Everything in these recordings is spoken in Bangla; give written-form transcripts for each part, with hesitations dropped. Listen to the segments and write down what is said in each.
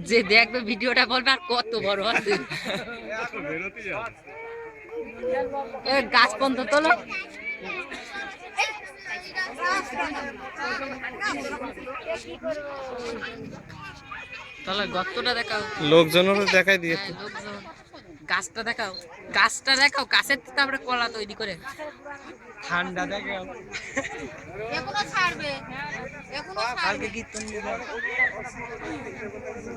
যে দেখবে ভিডিওটা বলবে আর কত বড় আছে গাছ পর্যন্ত তোলো তাহলে গর্তটা দেখাও লোকজনেরও দেখাই দিয়ে লোকজন গাছটা দেখাও গাছটা দেখাও গাছের তারপরে কলা তৈরি করে ঠান্ডা দেখাও এখনো ছাড়বে এখনো কালকে কীর্তন দিয়ে দাও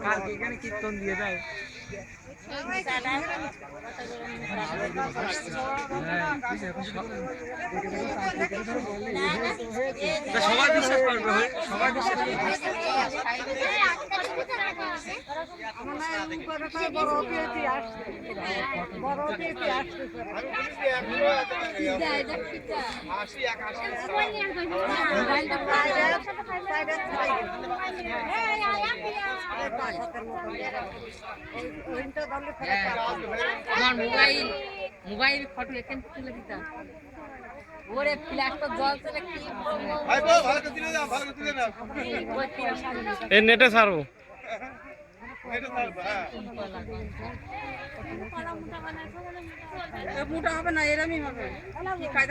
কালকে এখানে কীর্তন দিয়ে দাও সবাই বিশ্বাস করবে সবাই বিশ্বাস আমার মোবাইল ফটো এখানে তুলে দিতাম ওরে ফ্ল্যাশটা জল চলে কি ভাই ভালো করে দিলে না ভালো করে দিলে না এই নেটে ছাড়বো এটা ছাড়বো হ্যাঁ মোটা হবে না এরমই হবে